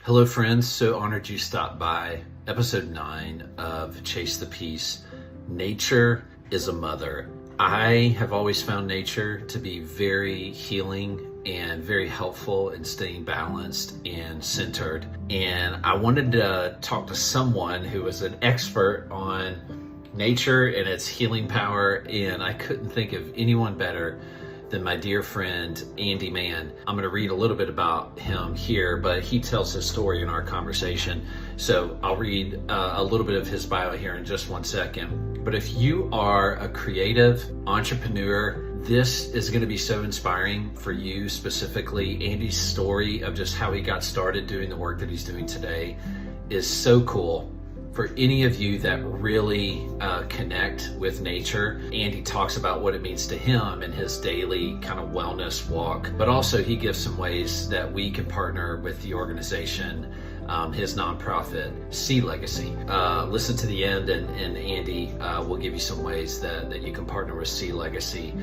Hello, friends. So honored you stopped by. Episode 9 of Chase the Peace. Nature is a mother. I have always found nature to be very healing and very helpful in staying balanced and centered. And I wanted to talk to someone who was an expert on nature and its healing power, and I couldn't think of anyone better than my dear friend Andy Mann. I'm going to read a little bit about him here, but he tells his story in our conversation. So I'll read a little bit of his bio here in just one second. But if you are a creative entrepreneur, this is going to be so inspiring for you specifically. Andy's story of just how he got started doing the work that he's doing today is so cool. For any of you that really connect with nature, Andy talks about what it means to him in his daily kind of wellness walk, but also he gives some ways that we can partner with the organization, his nonprofit, Sea Legacy. Listen to the end, and Andy will give you some ways that you can partner with Sea Legacy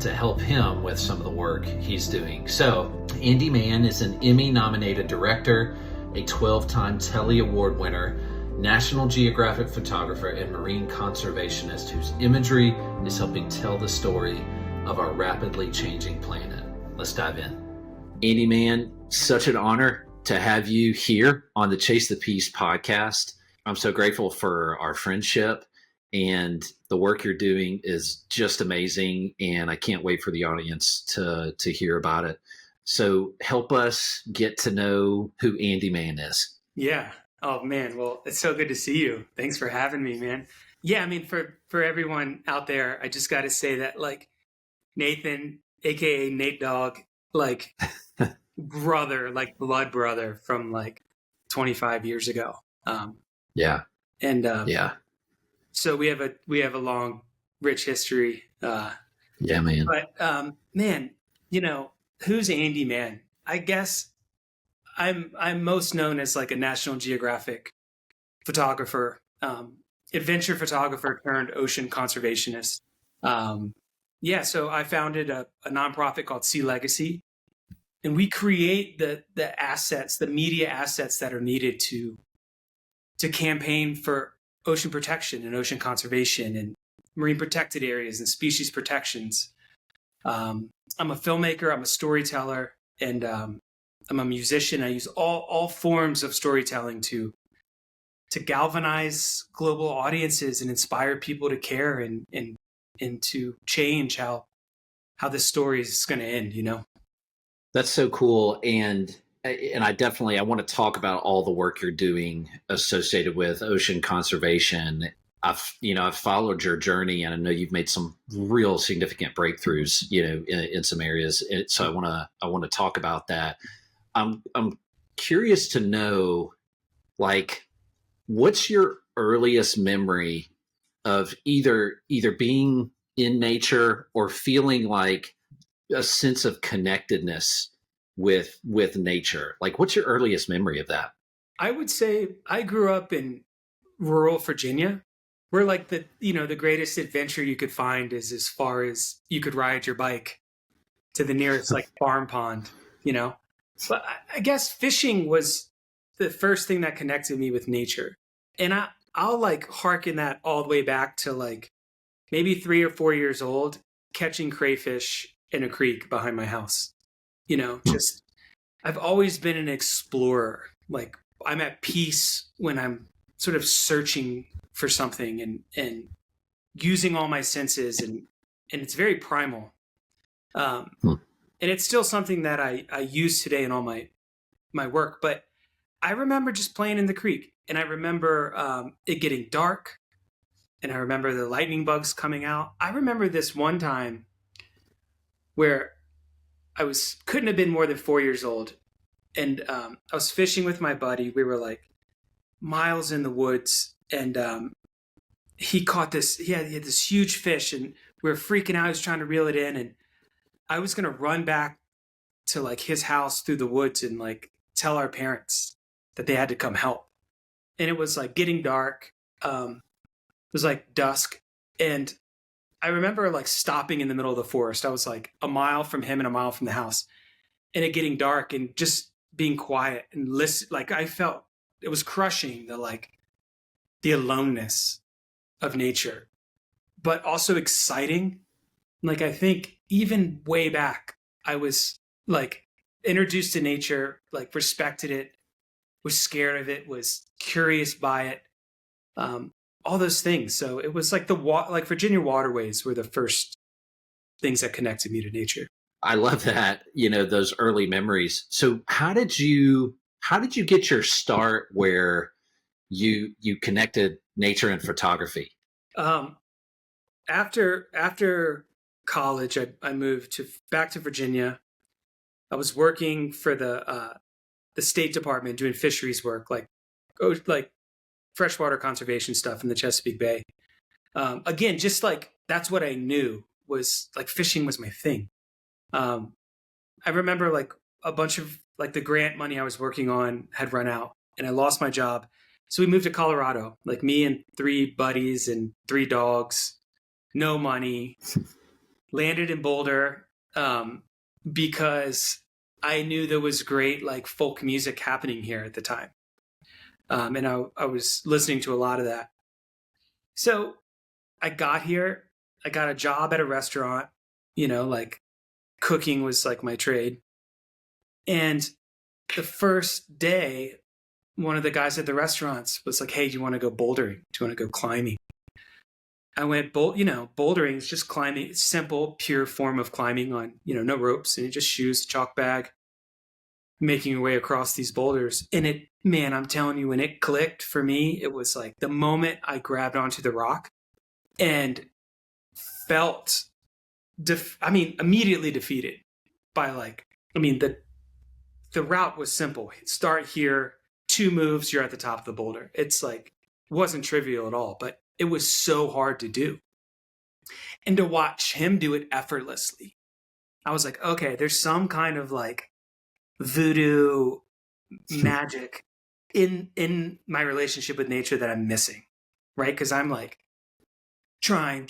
to help him with some of the work he's doing. So Andy Mann is an Emmy-nominated director, a 12-time Telly Award winner, National Geographic photographer, and marine conservationist whose imagery is helping tell the story of our rapidly changing planet. Let's dive in. Andy Mann, such an honor to have you here on the Chase the Peace podcast. I'm so grateful for our friendship, and the work you're doing is just amazing, and I can't wait for the audience to hear about it. So help us get to know who Andy Mann is. Yeah. Oh man, well, it's so good to see you. Thanks for having me, man. Yeah, I mean, for everyone out there, I just got to say that, like, Nathan, aka Nate Dogg, like brother, like blood brother from like 25 years ago. Yeah. So we have a long, rich history. Yeah, man. But man, who's Andy Mann? I guess I'm most known as like a National Geographic photographer, adventure photographer turned ocean conservationist. So I founded a nonprofit called Sea Legacy, and we create the assets, the media assets that are needed to campaign for ocean protection and ocean conservation and marine protected areas and species protections. I'm a filmmaker, I'm a storyteller, and I'm a musician. I use all forms of storytelling to galvanize global audiences and inspire people to care and to change how this story is going to end, That's so cool. And I want to talk about all the work you're doing associated with ocean conservation. I've followed your journey, and I know you've made some real significant breakthroughs, in some areas. So I want to talk about that. I'm curious to know, like, what's your earliest memory of either being in nature or feeling like a sense of connectedness with nature? Like, what's your earliest memory of that? I would say I grew up in rural Virginia, where like the greatest adventure you could find is as far as you could ride your bike to the nearest like farm pond, But I guess fishing was the first thing that connected me with nature. And I'll like hearken that all the way back to like maybe 3 or 4 years old, catching crayfish in a creek behind my house. Just I've always been an explorer. Like, I'm at peace when I'm sort of searching for something and using all my senses, and it's very primal. And it's still something that I use today in all my work. But I remember just playing in the creek, and I remember it getting dark, and I remember the lightning bugs coming out. I remember this one time where I couldn't have been more than 4 years old, and I was fishing with my buddy. We were like miles in the woods, and he caught this. He had this huge fish, and we were freaking out. He was trying to reel it in, and I was going to run back to like his house through the woods and like tell our parents that they had to come help. And it was like getting dark. It was like dusk. And I remember like stopping in the middle of the forest. I was like a mile from him and a mile from the house, and it getting dark, and just being quiet and listen. Like I felt it was crushing the aloneness of nature, but also exciting. Like I think even way back, I was like introduced to nature, like respected it, was scared of it, was curious by it, all those things. So it was like like Virginia waterways were the first things that connected me to nature. I love that, those early memories. So how did you get your start where you connected nature and photography? Um, after college, I moved back to Virginia. I was working for the State Department doing fisheries work, like freshwater conservation stuff in the Chesapeake Bay. Again, just like that's what I knew was like fishing was my thing. Um, I remember like a bunch of like the grant money I was working on had run out and I lost my job. So we moved to Colorado, like me and three buddies and three dogs, no money, landed in Boulder because I knew there was great like folk music happening here at the time. And I was listening to a lot of that. So I got here, I got a job at a restaurant, like cooking was like my trade. And the first day, one of the guys at the restaurants was like, "Hey, do you want to go bouldering? Do you want to go climbing?" I went, bouldering is just climbing. It's simple, pure form of climbing on, no ropes and just shoes, chalk bag, making your way across these boulders. And man, I'm telling you, when it clicked for me, it was like the moment I grabbed onto the rock and felt, immediately defeated by the route was simple. Start here, 2 moves, you're at the top of the boulder. It's like, wasn't trivial at all, but it was so hard to do. And to watch him do it effortlessly, I was like, okay, there's some kind of like voodoo magic in my relationship with nature that I'm missing, right? Because I'm like trying.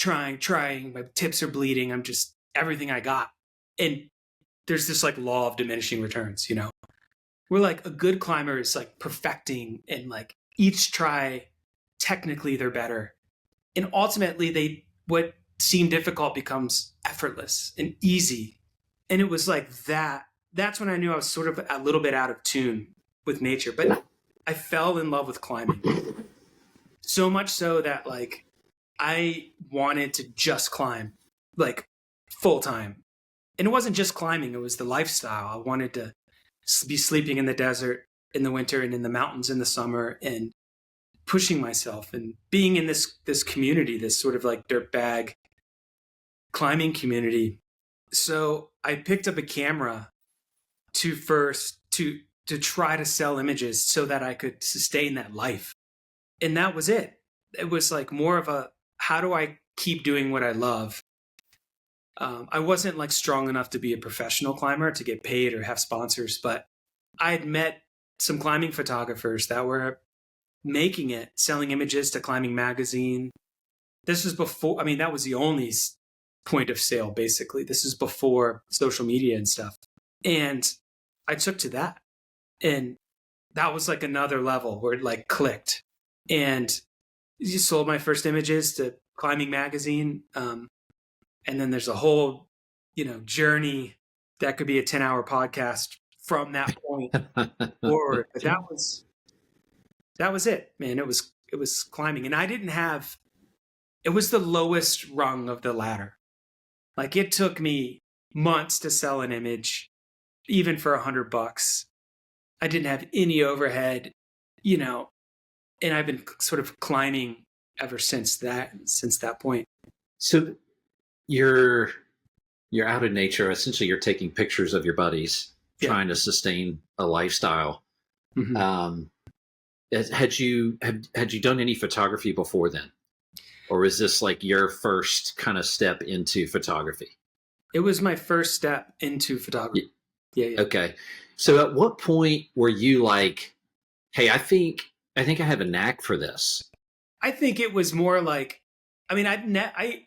My tips are bleeding. I'm just everything I got. And there's this like law of diminishing returns, We're like a good climber is like perfecting and like each try, technically they're better. And ultimately what seemed difficult becomes effortless and easy. And it was like that. That's when I knew I was sort of a little bit out of tune with nature. But I fell in love with climbing. So much so that like I wanted to just climb like full time. And it wasn't just climbing, it was the lifestyle. I wanted to be sleeping in the desert in the winter and in the mountains in the summer and pushing myself and being in this community, this sort of like dirtbag climbing community. So I picked up a camera to try to sell images so that I could sustain that life. And that was it. It was like more of a, how do I keep doing what I love? I wasn't like strong enough to be a professional climber to get paid or have sponsors, but I had met some climbing photographers that were making it, selling images to Climbing Magazine. This was before, that was the only point of sale, basically. This is before social media and stuff. And I took to that. And that was like another level where it like clicked. And you sold my first images to Climbing Magazine. And then there's a whole, journey that could be a 10-hour podcast from that point forward. But that was it, man. It was climbing. And it was the lowest rung of the ladder. Like it took me months to sell an image, even for $100. I didn't have any overhead, and I've been sort of climbing ever since that point. So you're out in nature. Essentially, you're taking pictures of your buddies, trying to sustain a lifestyle. Mm-hmm. Had you done any photography before then, or is this like your first kind of step into photography? It was my first step into photography. Yeah. Okay. So at what point were you like, "Hey, I think I have a knack for this"? I think it was more like, I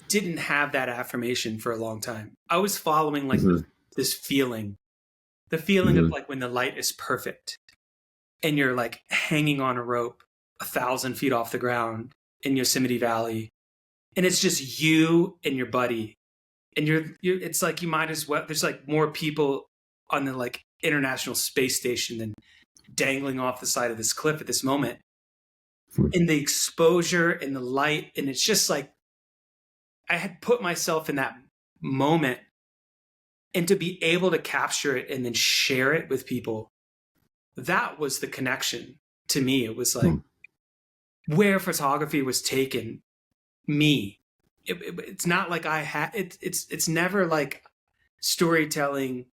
didn't have that affirmation for a long time. I was following like this feeling the feeling of like when the light is perfect and you're like hanging on a rope 1,000 feet off the ground in Yosemite Valley, and it's just you and your buddy, and you're it's like you might as well. There's like more people on the like International Space Station than dangling off the side of this cliff at this moment. And the exposure and the light, and it's just like I had put myself in that moment, and to be able to capture it and then share it with people, that was the connection to me. It was like where photography was taken me. It's not like I had it's never like storytelling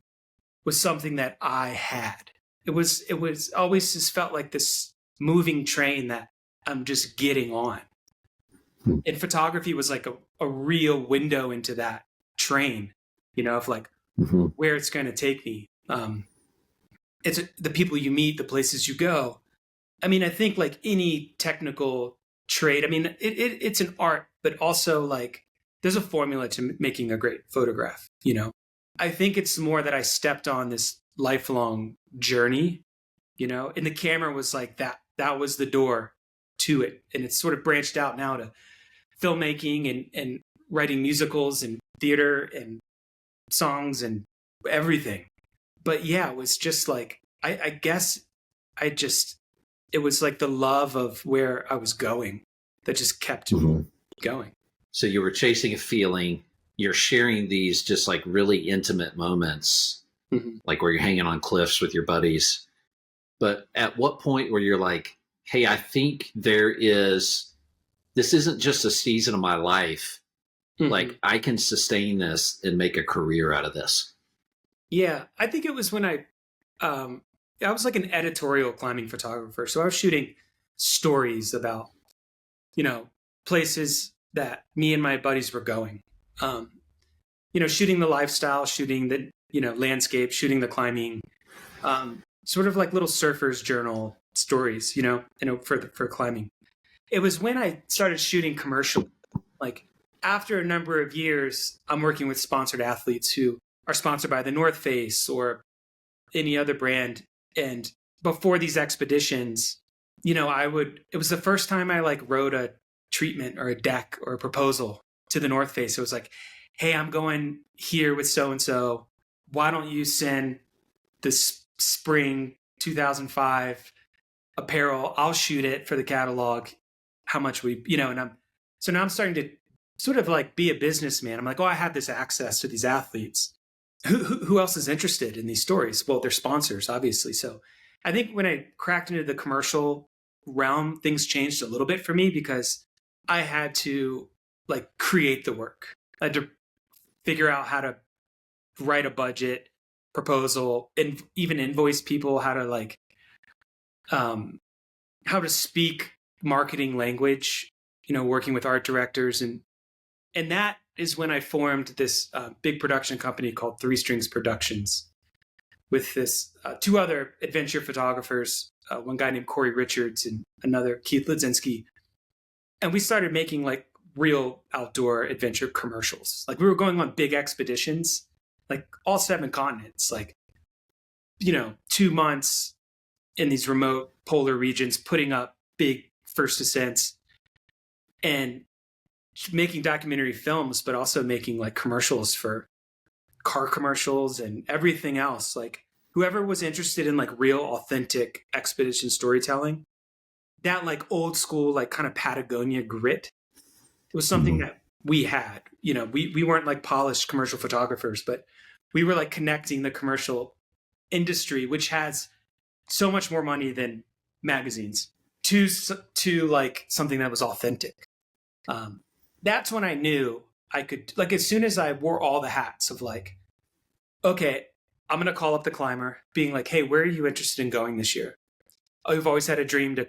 was something that I had. It was always just felt like this moving train that I'm just getting on. And photography was like a real window into that train, of like where it's going to take me. It's the people you meet, the places you go. I mean, I think like any technical trade, I mean, it's an art, but also like there's a formula to making a great photograph, I think it's more that I stepped on this lifelong journey, and the camera was like that was the door to it. And it's sort of branched out now to filmmaking and writing musicals and theater and songs and everything. But yeah, it was just like, I guess it was like the love of where I was going that just kept going. So you were chasing a feeling, you're sharing these just like really intimate moments, like where you're hanging on cliffs with your buddies. But at what point where you're like, hey, I think this isn't just a season of my life. Like I can sustain this and make a career out of this. Yeah, I think it was when I was like an editorial climbing photographer. So I was shooting stories about, places that me and my buddies were going. Shooting the lifestyle, shooting the, landscape, shooting the climbing, sort of like little surfer's journal stories, for climbing. It was when I started shooting commercial, like after a number of years, I'm working with sponsored athletes who are sponsored by the North Face or any other brand. And before these expeditions, it was the first time I like wrote a treatment or a deck or a proposal to the North Face. It was like, hey, I'm going here with so-and-so. Why don't you send this spring 2005 apparel? I'll shoot it for the catalog. How much so now I'm starting to sort of like be a businessman. I'm like, oh, I have this access to these athletes. Who else is interested in these stories? Well, they're sponsors, obviously. So I think when I cracked into the commercial realm, things changed a little bit for me because I had to like create the work. I had to figure out how to write a budget proposal and even invoice people, how to like, how to speak marketing language, working with art directors. And that is when I formed this big production company called Three Strings Productions with this two other adventure photographers, one guy named Corey Richards and another Keith Ledzinski. And we started making like real outdoor adventure commercials. Like we were going on big expeditions, like all 7 continents, like, 2 months in these remote polar regions, putting up big first ascents and making documentary films, but also making like commercials for car commercials and everything else. Like whoever was interested in like real authentic expedition storytelling, that like old school, like kind of Patagonia grit, it was something that we had. We weren't like polished commercial photographers, but we were like connecting the commercial industry, which has so much more money than magazines, to like something that was authentic. That's when I knew I could, like, as soon as I wore all the hats of like, okay, I'm going to call up the climber being like, hey, where are you interested in going this year? Oh, you've always had a dream to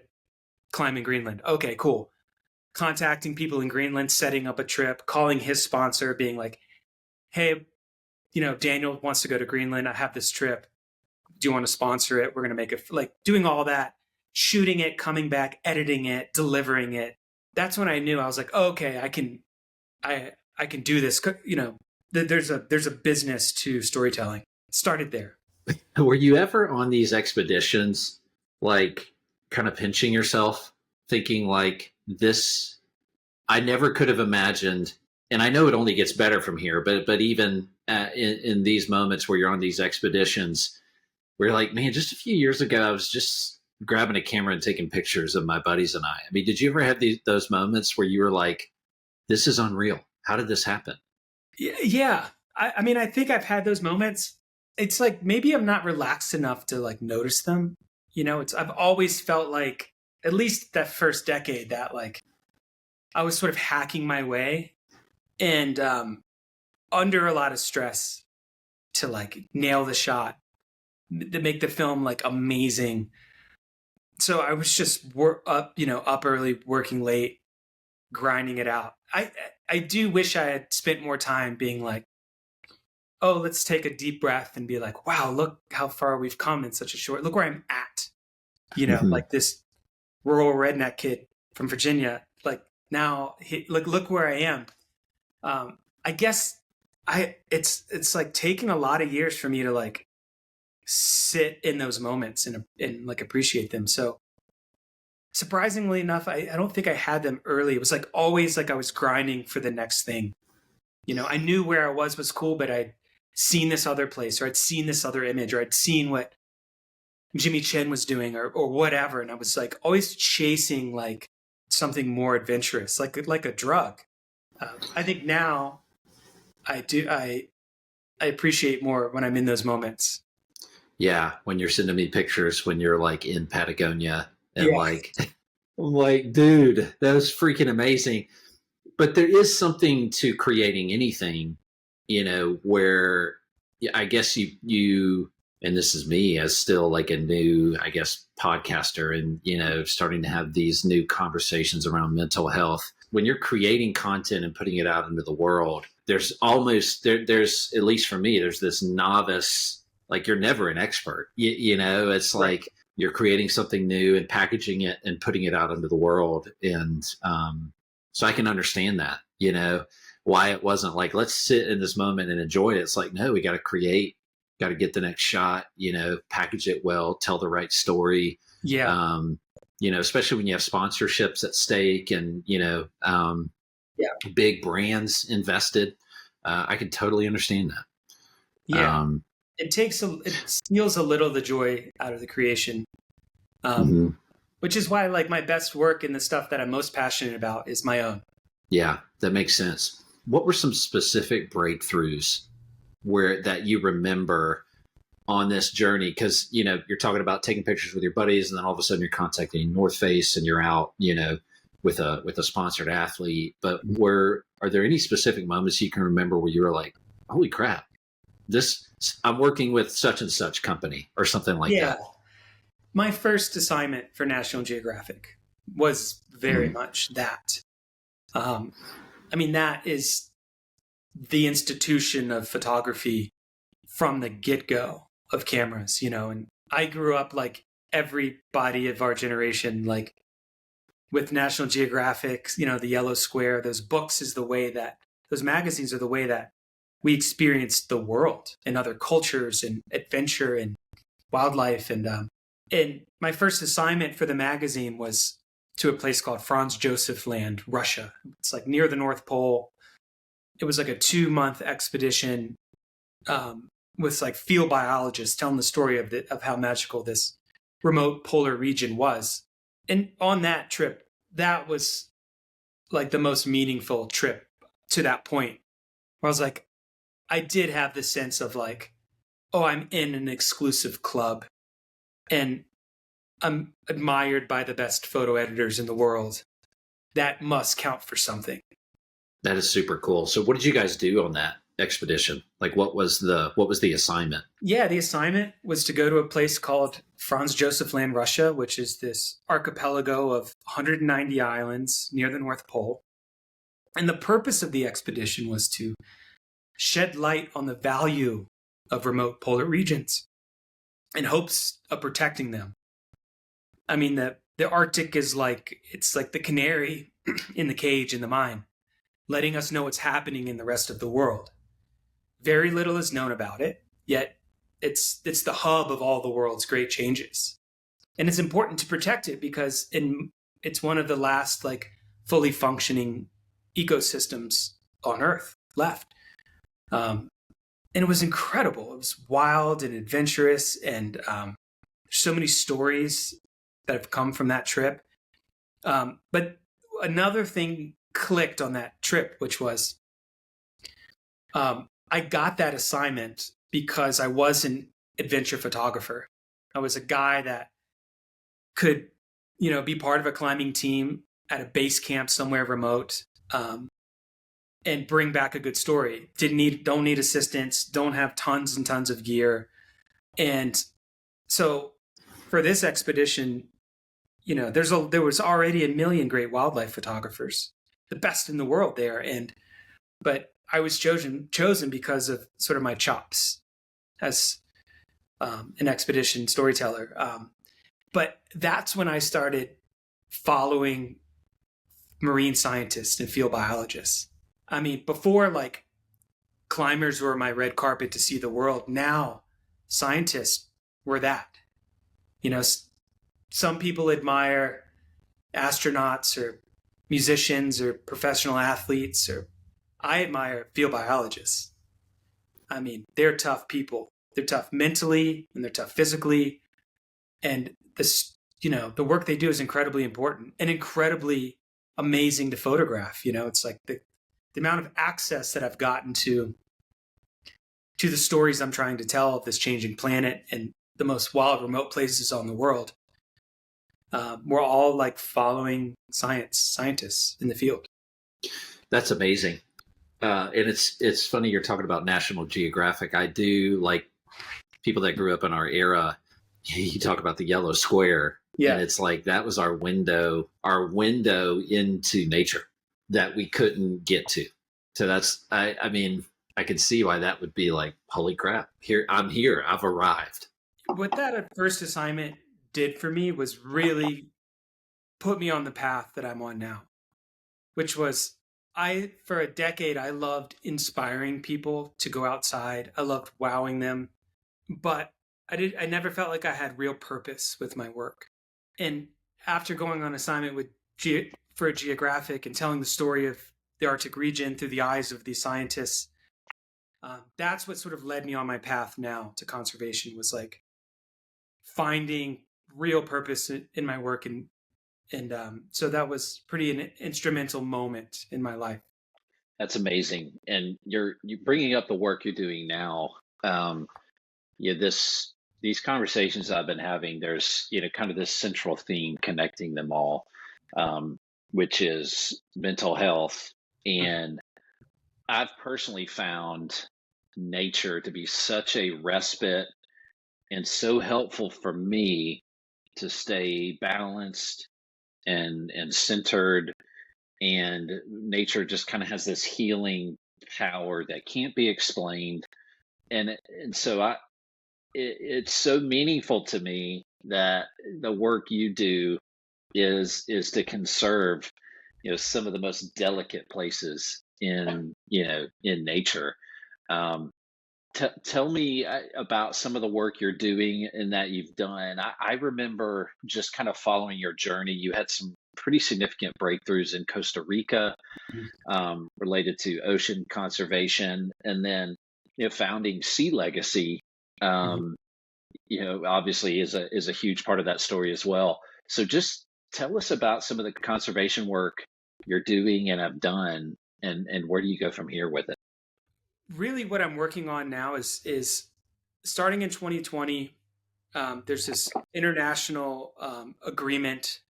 climb in Greenland. Okay, cool. Contacting people in Greenland, setting up a trip, calling his sponsor, being like, hey, Daniel wants to go to Greenland. I have this trip. Do you want to sponsor it? We're going to make it, like doing all that, shooting it, coming back, editing it, delivering it. That's when I knew. I was like, oh, okay, I can do this. There's a business to storytelling. It started there. Were you ever on these expeditions, like kind of pinching yourself, thinking like this? I never could have imagined, and I know it only gets better from here. But even in these moments where you're on these expeditions, where you're like, man, just a few years ago, I was just grabbing a camera and taking pictures of my buddies and I. I mean, did you ever have those moments where you were like, this is unreal? How did this happen? Yeah. I mean, I think I've had those moments. It's like maybe I'm not relaxed enough to like notice them. I've always felt like, at least that first decade, that like I was sort of hacking my way and under a lot of stress to like nail the shot, to make the film like amazing. So I was just up early, working late, grinding it out. I do wish I had spent more time being like, oh, let's take a deep breath and be like, wow, look how far we've come in such a short. Look where I'm at. Mm-hmm. Like this rural redneck kid from Virginia. Like now, look where I am. I guess it's like taken a lot of years for me to like sit in those moments and like appreciate them. So surprisingly enough, I don't think I had them early. It was like always like I was grinding for the next thing. I knew where I was cool, but I'd seen this other place, or I'd seen this other image, or I'd seen what Jimmy Chen was doing, or whatever. And I was like always chasing like something more adventurous, like a drug. I think now I appreciate more when I'm in those moments. Yeah, when you're sending me pictures when you're like in Patagonia and Yeah. like, I'm like, dude, that was freaking amazing. But there is something to creating anything, where I guess you and this is me as still like a new, I guess, podcaster and, starting to have these new conversations around mental health. When you're creating content and putting it out into the world, there's almost there's at least for me, there's this novice, like you're never an expert. It's Right. like you're creating something new and packaging it and putting it out into the world. And so I can understand that, why it wasn't like, let's sit in this moment and enjoy it. It's like, no, we got to create, got to get the next shot, package it well, tell the right story. Yeah. Um, especially when you have sponsorships at stake and, Yeah. big brands invested. I can totally understand that. Yeah. It steals a little of the joy out of the creation. Mm-hmm. Which is why like my best work and the stuff that I'm most passionate about is my own. Yeah, that makes sense. What were some specific breakthroughs where that you remember on this journey? Because you're talking about taking pictures with your buddies, and then all of a sudden you're contacting North Face, and you're out, with a sponsored athlete. But are there any specific moments you can remember where you were like, "Holy crap, this I'm working with such and such company," or something like Yeah. that? My first assignment for National Geographic was very Mm, much that. Um, I mean, that is the institution of photography from the get go of cameras, and I grew up like everybody of our generation, like with National Geographic, the Yellow Square, those books is the way that those magazines are the way that we experienced the world and other cultures and adventure and wildlife. And my first assignment for the magazine was to a place called Franz Josef Land, Russia. It's like near the North Pole. It was like a 2-month expedition with like field biologists telling the story of how magical this remote polar region was. And on that trip, that was like the most meaningful trip to that point where I was like, I did have this sense of like, oh, I'm in an exclusive club and I'm admired by the best photo editors in the world. That must count for something. that is super cool. So, what did you guys do on that expedition? Like, what was the assignment? Yeah, the assignment was to go to a place called Franz Josef Land, Russia, which is this archipelago of 190 islands near the North Pole. And the purpose of the expedition was to shed light on the value of remote polar regions in hopes of protecting them. I mean, the Arctic is like, it's like the canary in the cage in the mine, letting us know what's happening in the rest of the world. Very little is known about it, yet it's the hub of all the world's great changes, and it's important to protect it because it's one of the last like fully functioning ecosystems on Earth left. Um, and it was incredible. It was wild and adventurous, and so many stories that have come from that trip. But another thing clicked on that trip, which was I got that assignment because I was an adventure photographer. I was a guy that could, be part of a climbing team at a base camp somewhere remote, and bring back a good story. Don't need assistance, don't have tons and tons of gear. And so for this expedition, there was already a million great wildlife photographers, the best in the world there. But I was chosen because of sort of my chops as an expedition storyteller. But that's when I started following marine scientists and field biologists. I mean, before like climbers were my red carpet to see the world, now scientists were that. You know, some people admire astronauts or musicians or professional athletes, or I admire field biologists. I mean, they're tough people. They're tough mentally and they're tough physically. And the work they do is incredibly important and incredibly amazing to photograph. It's like the amount of access that I've gotten to the stories I'm trying to tell of this changing planet and the most wild remote places on the world. We're all like following scientists in the field. That's amazing. And it's funny you're talking about National Geographic. I do like people that grew up in our era. You talk about the yellow square, and it's like that was our window into nature that we couldn't get to. So that's I mean I can see why that would be like, holy crap! I've arrived. What that first assignment did for me was really put me on the path that I'm on now, which was for a decade, I loved inspiring people to go outside. I loved wowing them, but I never felt like I had real purpose with my work. And after going on assignment for a geographic and telling the story of the Arctic region through the eyes of these scientists, that's what sort of led me on my path now to conservation, was like finding real purpose in my work. And so that was pretty an instrumental moment in my life. That's amazing. And you bringing up the work you're doing now. These conversations I've been having, there's kind of this central theme connecting them all, which is mental health. And I've personally found nature to be such a respite and so helpful for me to stay balanced and centered. And nature just kind of has this healing power that can't be explained. And so it's so meaningful to me that the work you do is to conserve some of the most delicate places in nature. Tell me about some of the work you're doing and that you've done. I remember just kind of following your journey. You had some pretty significant breakthroughs in Costa Rica, related to ocean conservation, and then founding Sea Legacy. Obviously is a huge part of that story as well. So just tell us about some of the conservation work you're doing and have done, and where do you go from here with it? Really, what I'm working on now is starting in 2020. There's this international agreement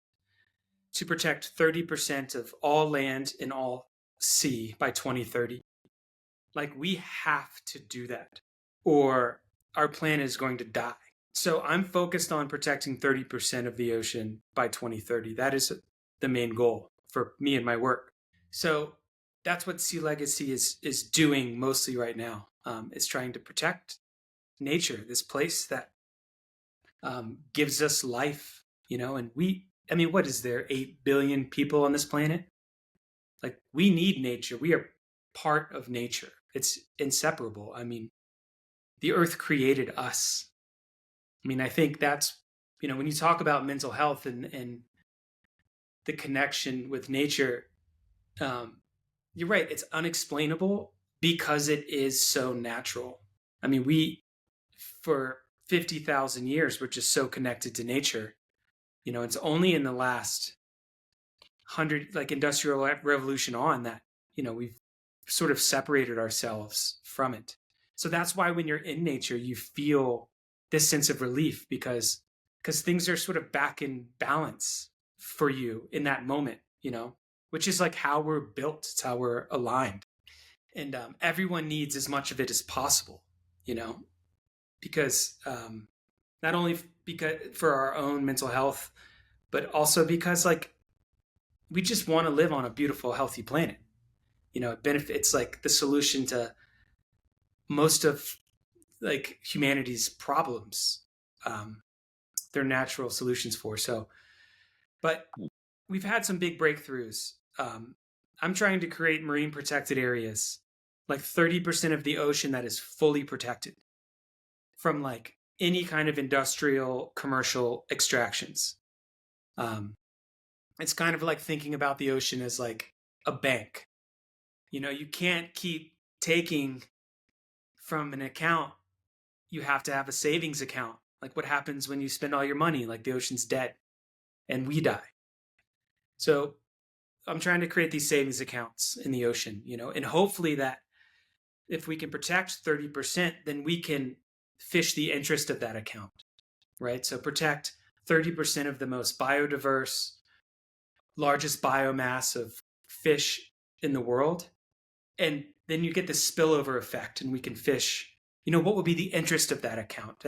to protect 30% of all land and all sea by 2030. Like, we have to do that, or our planet is going to die. So I'm focused on protecting 30% of the ocean by 2030. That is the main goal for me and my work. So that's what Sea Legacy is doing mostly right now. It's trying to protect nature, this place that gives us life, and what is there, 8 billion people on this planet? Like, we need nature. We are part of nature. It's inseparable. I mean, the earth created us. I mean, I think that's, when you talk about mental health and the connection with nature, um, you're right. It's unexplainable because it is so natural. I mean, for 50,000 years, we're just so connected to nature. It's only in the last 100, like industrial revolution on, that, we've sort of separated ourselves from it. So that's why when you're in nature, you feel this sense of relief because things are sort of back in balance for you in that moment, which is like how we're built. It's how we're aligned. And everyone needs as much of it as possible, you know, because not only because for our own mental health, but also because like we just want to live on a beautiful, healthy planet. It benefits like the solution to most of like humanity's problems. Um, they're natural solutions for. So, but we've had some big breakthroughs. I'm trying to create marine protected areas, like 30% of the ocean that is fully protected from like any kind of industrial commercial extractions. It's kind of like thinking about the ocean as like a bank. You can't keep taking from an account. You have to have a savings account. Like what happens when you spend all your money? Like the ocean's dead and we die. So I'm trying to create these savings accounts in the ocean, and hopefully that if we can protect 30%, then we can fish the interest of that account, right? So protect 30% of the most biodiverse, largest biomass of fish in the world. And then you get this spillover effect and we can fish, what would be the interest of that account?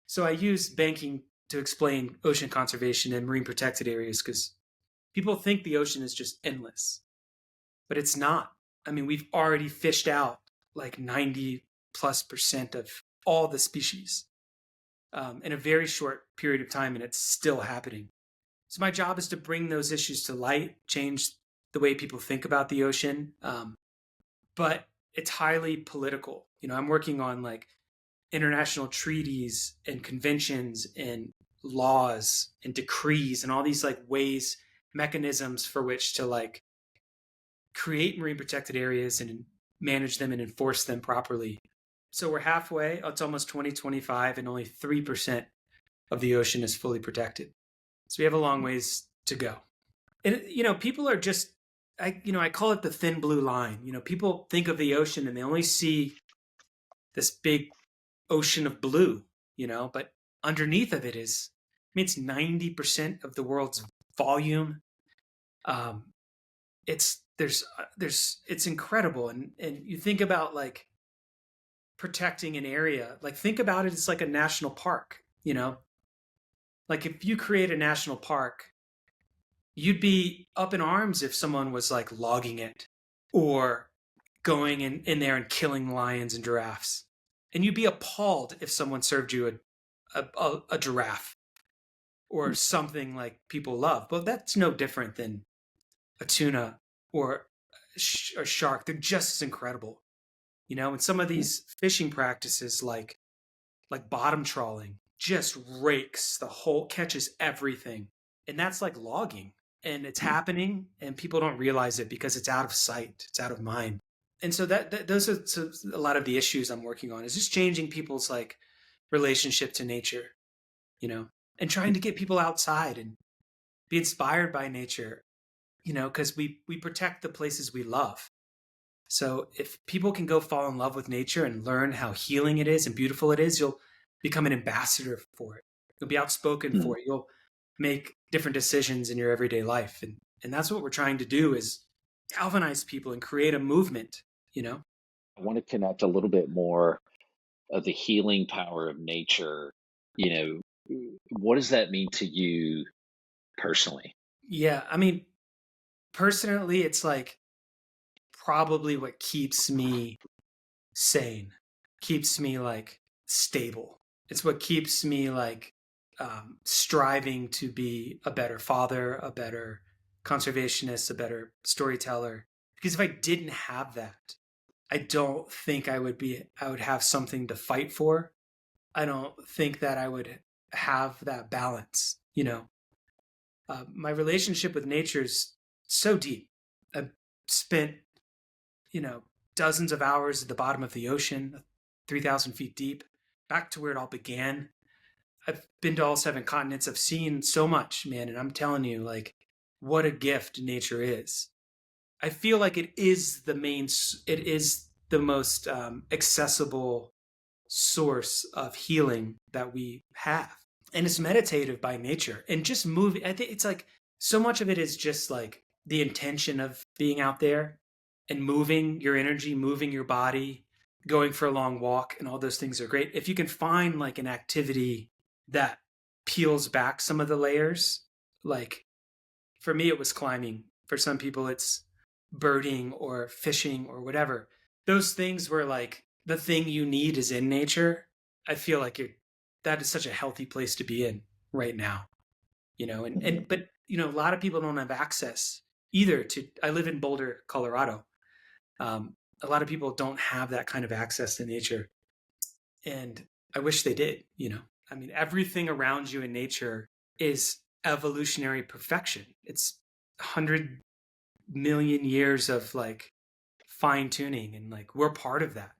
So I use banking to explain ocean conservation and marine protected areas because people think the ocean is just endless, but it's not. I mean, we've already fished out like 90+% of all the species in a very short period of time, and it's still happening. So my job is to bring those issues to light, change the way people think about the ocean. But it's highly political. I'm working on like international treaties and conventions and laws and decrees and all these like ways, mechanisms for which to like create marine protected areas and manage them and enforce them properly. So we're halfway. It's almost 2025 and only 3% of the ocean is fully protected. So we have a long ways to go. And people are just I call it the thin blue line. People think of the ocean and they only see this big ocean of blue, but underneath of it is, I mean, it's 90% of the world's volume. It's incredible. And you think about like protecting an area, like think about it as like a national park, like if you create a national park, you'd be up in arms if someone was like logging it or going in there and killing lions and giraffes. And you'd be appalled if someone served you a giraffe or something like people love. But that's no different than a tuna or a shark. They're just as incredible. And some of these fishing practices like bottom trawling just rakes the whole, catches everything. And that's like logging. And it's happening and people don't realize it because it's out of sight, it's out of mind. And so those are a lot of the issues I'm working on, is just changing people's like relationship to nature, and trying to get people outside and be inspired by nature, because we protect the places we love. So if people can go fall in love with nature and learn how healing it is and beautiful it is, you'll become an ambassador for it. You'll be outspoken for it. You'll make different decisions in your everyday life. And that's what we're trying to do, is galvanize people and create a movement, I want to connect a little bit more of the healing power of nature. What does that mean to you personally? Yeah. I mean, personally, it's like probably what keeps me sane, keeps me like stable. It's what keeps me like striving to be a better father, a better conservationist, a better storyteller. Because if I didn't have that, I don't think I would have something to fight for. I don't think that I would have that balance. My relationship with nature is so deep. I've spent, you know, dozens of hours at the bottom of the ocean, 3,000 feet deep, back to where it all began. I've been to all 7 continents. I've seen so much, man. And I'm telling you, like, what a gift nature is. I feel like it is the most accessible source of healing that we have. And it's meditative by nature. And just moving, I think it's like so much of it is just like the intention of being out there and moving your energy, moving your body, going for a long walk, and all those things are great. If you can find like an activity that peels back some of the layers, like for me, it was climbing. For some people, it's birding or fishing or whatever. Those things were like the thing you need is in nature. I feel like that is such a healthy place to be in right now, Mhm. but a lot of people don't have access either to, I live in Boulder, Colorado. A lot of people don't have that kind of access to nature. And I wish they did. I mean, everything around you in nature is evolutionary perfection. It's 100 million years of like fine tuning, and like we're part of that.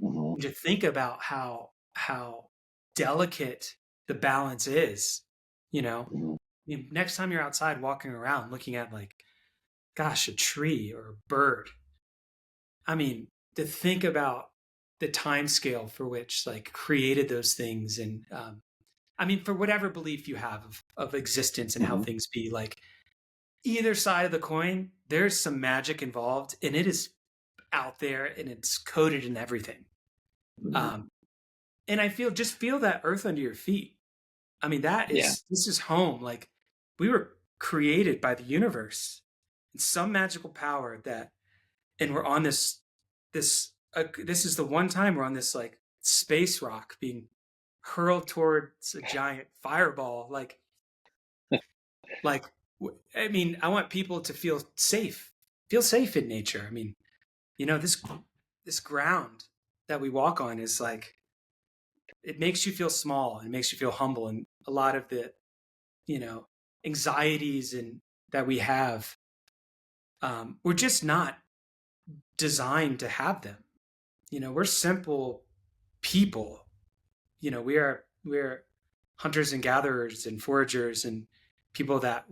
Mhm. To think about how delicate the balance is, you know. Mhm. Next time you're outside walking around looking at like, gosh, a tree or a bird. I mean, to think about the time scale for which like created those things, and I mean, for whatever belief you have of existence and how Mhm. things be, like either side of the coin, there's some magic involved, and it is out there and it's coded in everything. Mhm. Um, and I feel that earth under your feet. I mean, Yeah. this is home. Like we were created by the universe in some magical power and we're on this is the one time we're on this like space rock being hurled towards a giant fireball. Like, I mean, I want people to feel safe in nature. I mean, this ground that we walk on is like, it makes you feel small and it makes you feel humble. And a lot of the, you know, anxieties and that we have, we're just not designed to have them. We're simple people. We're hunters and gatherers and foragers and people that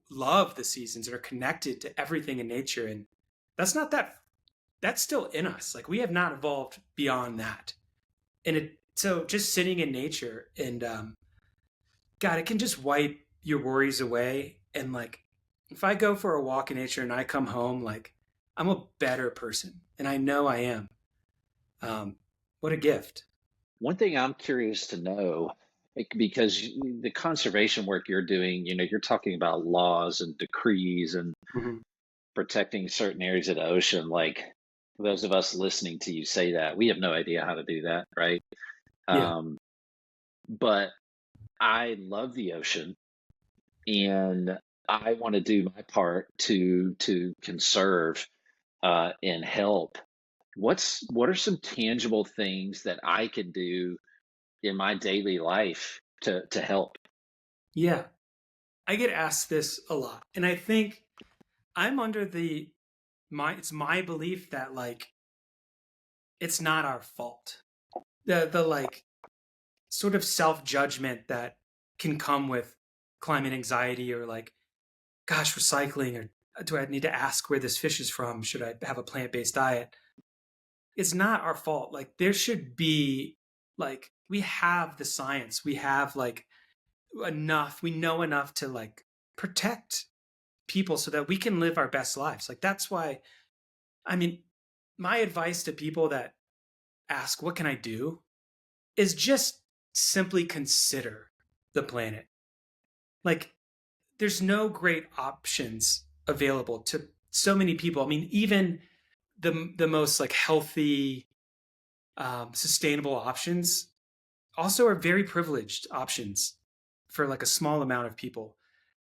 love the seasons and are connected to everything in nature. And that's not that that's still in us. Like we have not evolved beyond that. So just sitting in nature and God, it can just wipe your worries away. And like, if I go for a walk in nature and I come home, like, I'm a better person, and I know I am. Um, what a gift! One thing I'm curious to know, because the conservation work you're doing, you're talking about laws and decrees and Mhm. protecting certain areas of the ocean. Like for those of us listening to you say that, we have no idea how to do that, right? Yeah, Um, but I love the ocean, and I want to do my part to conserve and help. What are some tangible things that I can do in my daily life to help? yeah. I get asked this a lot, and I think I'm under it's my belief that like it's not our fault. The like sort of self judgment that can come with climate anxiety or like, gosh, recycling, or do I need to ask where this fish is from? Should I have a plant based diet? It's not our fault. Like there should be like we have the science, we have like enough, we know enough to like protect people so that we can live our best lives. Like that's why I mean, my advice to people that ask, what can I do? Is just simply consider the planet. Like, there's no great options available to so many people. I mean, even the most like healthy, sustainable options also are very privileged options for like a small amount of people.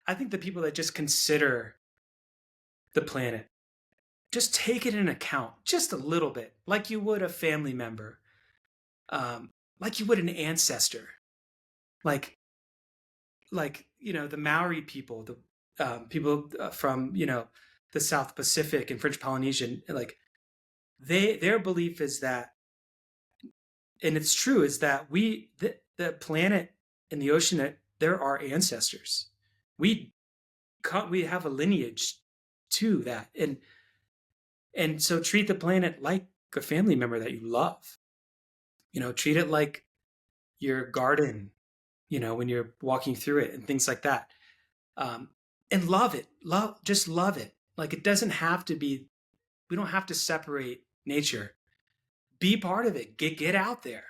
I think the people that just consider the planet just take it in account just a little bit, like you would a family member, like you would an ancestor, like the Maori people, the people from the South Pacific and French Polynesian, like their belief is that, and it's true, is that the planet and the ocean, that they're our ancestors. We we have a lineage to that, and so treat the planet like a family member that you love. Treat it like your garden. When you're walking through it and things like that, um, and love it. Just love it. Like it doesn't have to be. We don't have to separate nature. Be part of it. Get out there.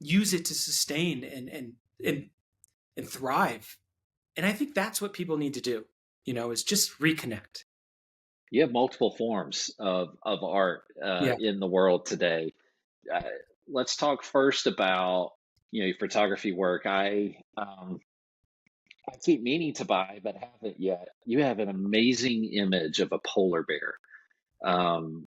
Use it to sustain and thrive. And I think that's what people need to do. Is just reconnect. You have multiple forms of art Yeah. in the world today. Uh, let's talk first about your photography work. I keep meaning to buy, but haven't yet. You have an amazing image of a polar bear. Um,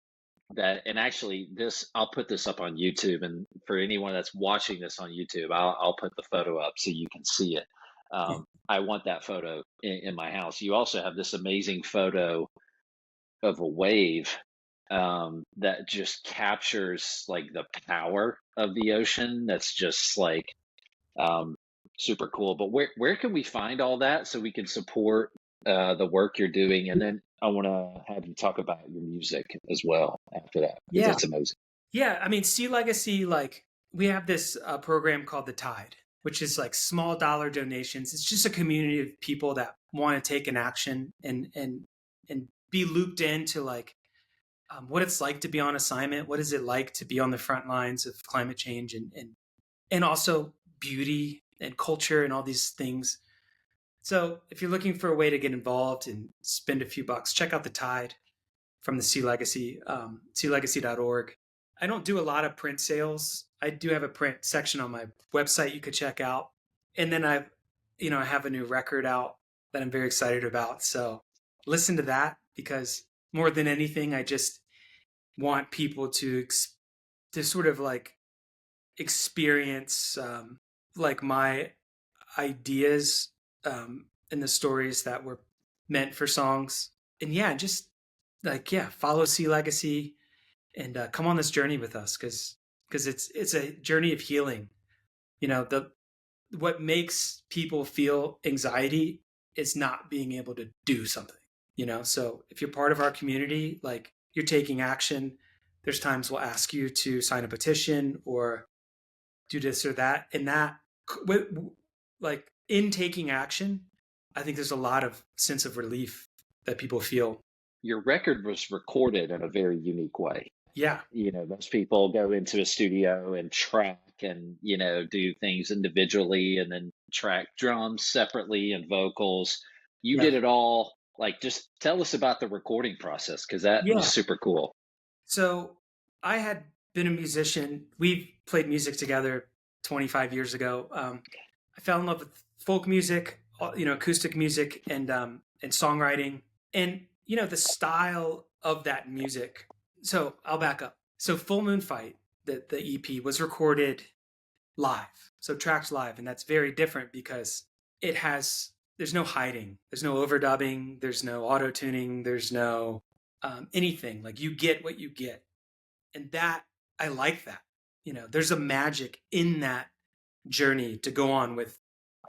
and actually, this I'll put this up on YouTube, and for anyone that's watching this on YouTube, I'll put the photo up so you can see it. Yeah. I want that photo in my house. You also have this amazing photo of a wave that just captures like the power of the ocean. That's just like um, super cool. But where can we find all that so we can support the work you're doing? And then I want to have you talk about your music as well after that, because Yeah. that's amazing. Yeah. I mean, Sea Legacy, like we have this program called the Tide, which is like small dollar donations. It's just a community of people that want to take an action and be looped into like what it's like to be on assignment. What is it like to be on the front lines of climate change and also beauty and culture and all these things. So if you're looking for a way to get involved and spend a few bucks, check out the Tide from the Sea Legacy, sealegacy.org. I don't do a lot of print sales. I do have a print section on my website you could check out. And then I have a new record out that I'm very excited about. So listen to that, because more than anything, I just want people to sort of like experience like my ideas and the stories that were meant for songs. And yeah, just like follow Sea Legacy and come on this journey with us, because it's a journey of healing. The what makes people feel anxiety is not being able to do something. So if you're part of our community, like you're taking action, there's times we'll ask you to sign a petition or do this or that, and that like in taking action, I think there's a lot of sense of relief that people feel. Your record was recorded in a very unique way. Yeah. Most people go into a studio and track and, do things individually and then track drums separately and vocals. You Yeah. did it all. Like, just tell us about the recording process, because that was Yeah. super cool. So I had been a musician. We've played music together 25 years ago. I fell in love with folk music, acoustic music, and songwriting, and the style of that music. So I'll back up. So Full Moon Fight, the EP, was recorded live, so tracked live, and that's very different because there's no hiding, there's no overdubbing, there's no auto tuning, there's no anything. Like you get what you get, and that I like that. There's a magic in that journey to go on with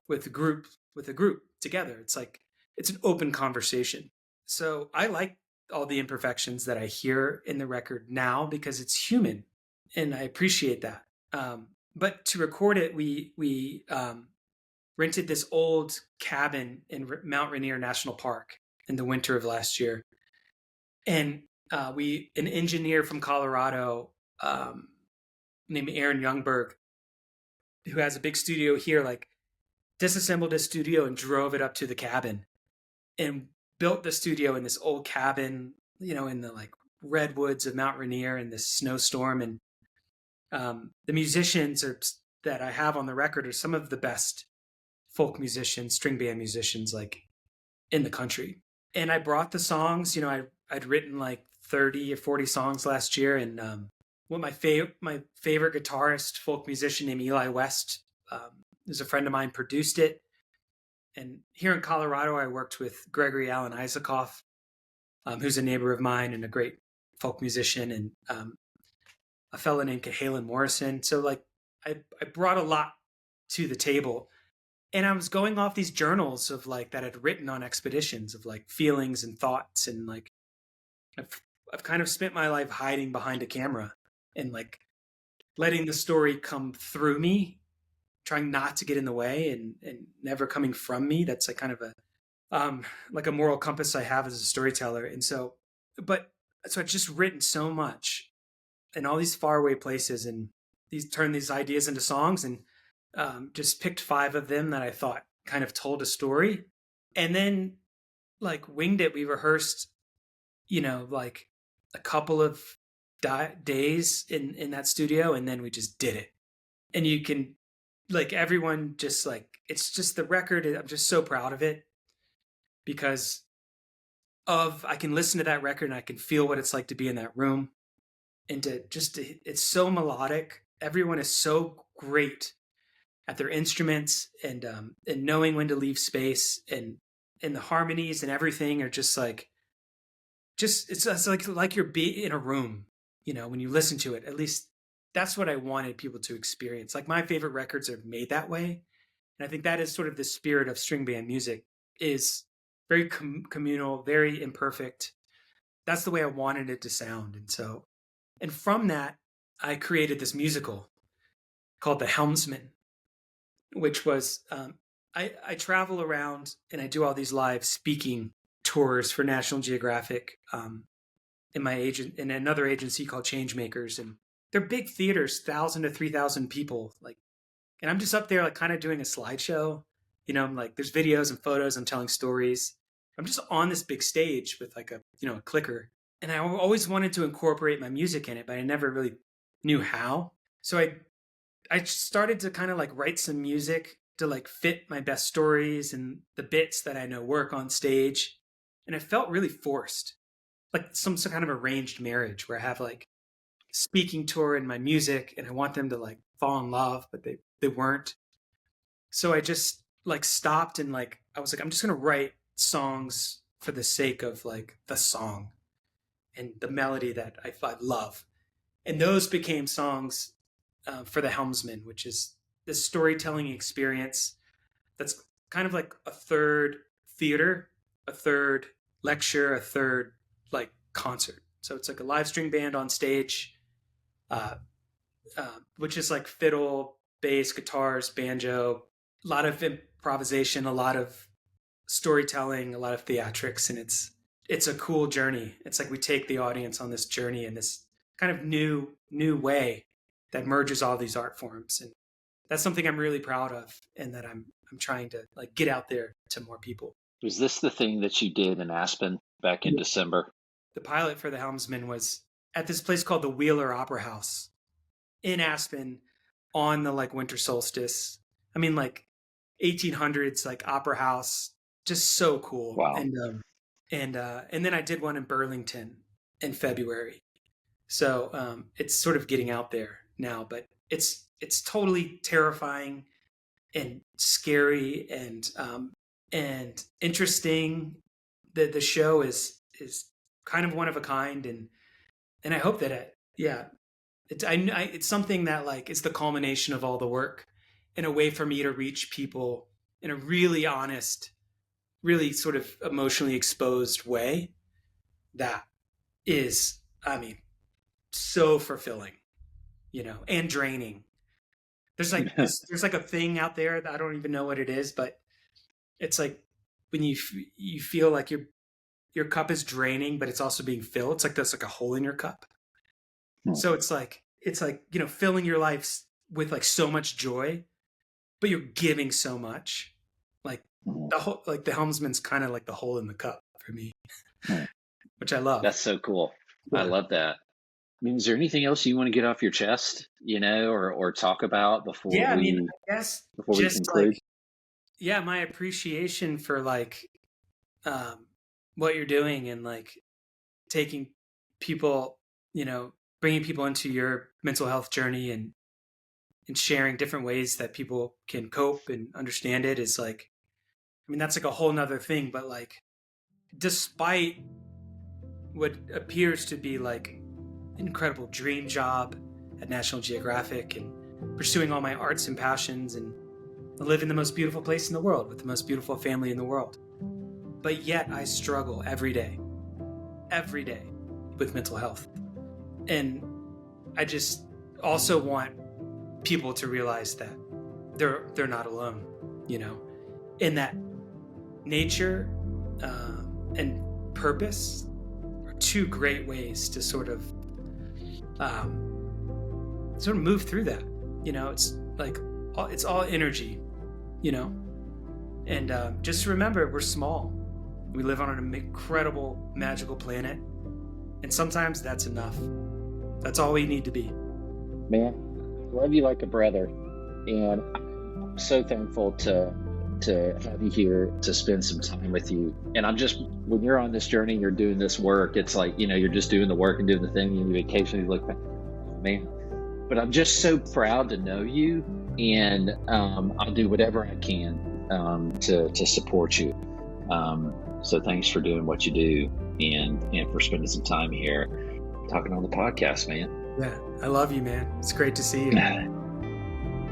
a group together. It's like it's an open conversation. So I like all the imperfections that I hear in the record now because it's human, and I appreciate that. But to record it, we rented this old cabin in Mount Rainier National Park in the winter of last year, and an engineer from Colorado named Aaron Youngberg, who has a big studio here, like disassembled his studio and drove it up to the cabin and built the studio in this old cabin, in the like redwoods of Mount Rainier in this snowstorm. And the musicians that I have on the record are some of the best folk musicians, string band musicians, like in the country. And I brought the songs, I I'd written like 30 or 40 songs last year, and what my favorite guitarist, folk musician named Eli West, who's a friend of mine, produced it. And here in Colorado, I worked with Gregory Alan Isaacoff, who's a neighbor of mine and a great folk musician, and a fellow named Cahalan Morrison. So like I brought a lot to the table. And I was going off these journals of like that I'd written on expeditions of like feelings and thoughts, and like I've kind of spent my life hiding behind a camera and like letting the story come through me, trying not to get in the way, and never coming from me. That's like kind of a like a moral compass I have as a storyteller. And so I've just written so much in all these faraway places, and turned these ideas into songs, and just picked 5 of them that I thought kind of told a story, and then like winged it. We rehearsed, like a couple of days in that studio, and then we just did it. And you can, like, everyone just like, it's just the record. I'm just so proud of it because I can listen to that record and I can feel what it's like to be in that room, and it's so melodic. Everyone is so great at their instruments, and knowing when to leave space, and the harmonies and everything are just like, it's like you're in a room, when you listen to it. At least that's what I wanted people to experience. Like my favorite records are made that way. And I think that is sort of the spirit of string band music, is very communal, very imperfect. That's the way I wanted it to sound. And from that, I created this musical called The Helmsman, which was, I travel around and I do all these live speaking tours for National Geographic, in another agency called Changemakers, and they're big theaters, 1,000 to 3,000 people, like, and I'm just up there like kind of doing a slideshow, I'm like, there's videos and photos, I'm telling stories. I'm just on this big stage with like a clicker, and I always wanted to incorporate my music in it, but I never really knew how. So I started to kind of like write some music to like fit my best stories and the bits that I know work on stage. And it felt really forced, like some kind of arranged marriage where I have like speaking tour in my music and I want them to like fall in love, but they weren't. So I just like stopped, and like I was like, I'm just going to write songs for the sake of like the song and the melody that I love. And those became songs for The Helmsman, which is this storytelling experience that's kind of like a third theater, a third lecture, a third like concert. So it's like a live string band on stage, which is like fiddle, bass, guitars, banjo, a lot of improvisation, a lot of storytelling, a lot of theatrics, and it's a cool journey. It's like we take the audience on this journey in this kind of new way that merges all these art forms, and that's something I'm really proud of, and that I'm trying to like get out there to more people. Was this the thing that you did in Aspen back in December? The pilot for The Helmsman was at this place called the Wheeler Opera House in Aspen on the like winter solstice. I mean, like 1800s, like opera house, just so cool. Wow. And then I did one in Burlington in February. So it's sort of getting out there now, but it's totally terrifying and scary and interesting. The show is kind of one of a kind, and I hope that it's something that like is the culmination of all the work, in a way for me to reach people in a really honest, really sort of emotionally exposed way that is, I mean, so fulfilling, and draining. There's like there's like a thing out there that I don't even know what it is, but it's like when you feel like your cup is draining, but it's also being filled. It's like there's like a hole in your cup. So it's like filling your life with like so much joy, but you're giving so much. Like the helmsman's kind of like the hole in the cup for me, which I love. That's so cool. Yeah. I love that. I mean, is there anything else you want to get off your chest, or talk about before I guess before we conclude? Like, my appreciation for like what you're doing, and like taking people, bringing people into your mental health journey and sharing different ways that people can cope and understand it is like, that's like a whole nother thing. But like, despite what appears to be like an incredible dream job at National Geographic and pursuing all my arts and passions and live in the most beautiful place in the world with the most beautiful family in the world, but yet I struggle every day with mental health. And I just also want people to realize that they're not alone, in that nature and purpose are two great ways to sort of move through that. It's like it's all energy, and just remember, we're small. We live on an incredible, magical planet, and sometimes that's enough. That's all we need to be. Man, I love you like a brother, and I'm so thankful to have you here, to spend some time with you. And when you're on this journey, you're doing this work, it's like, you're just doing the work and doing the thing, and you occasionally look back, oh man. But I'm just so proud to know you, and I'll do whatever I can to support you. So thanks for doing what you do, and for spending some time here talking on the podcast, man. Yeah, I love you, man. It's great to see you.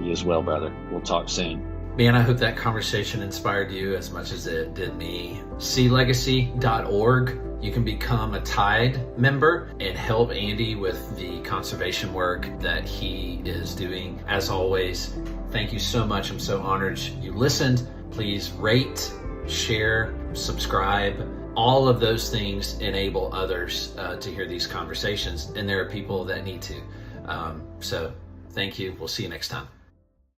You as well, brother. We'll talk soon. Man, I hope that conversation inspired you as much as it did me. SeaLegacy.org. You can become a Tide member and help Andy with the conservation work that he is doing. As always, thank you so much. I'm so honored you listened. Please rate, share, subscribe. All of those things enable others to hear these conversations, and there are people that need to. So thank you. We'll see you next time.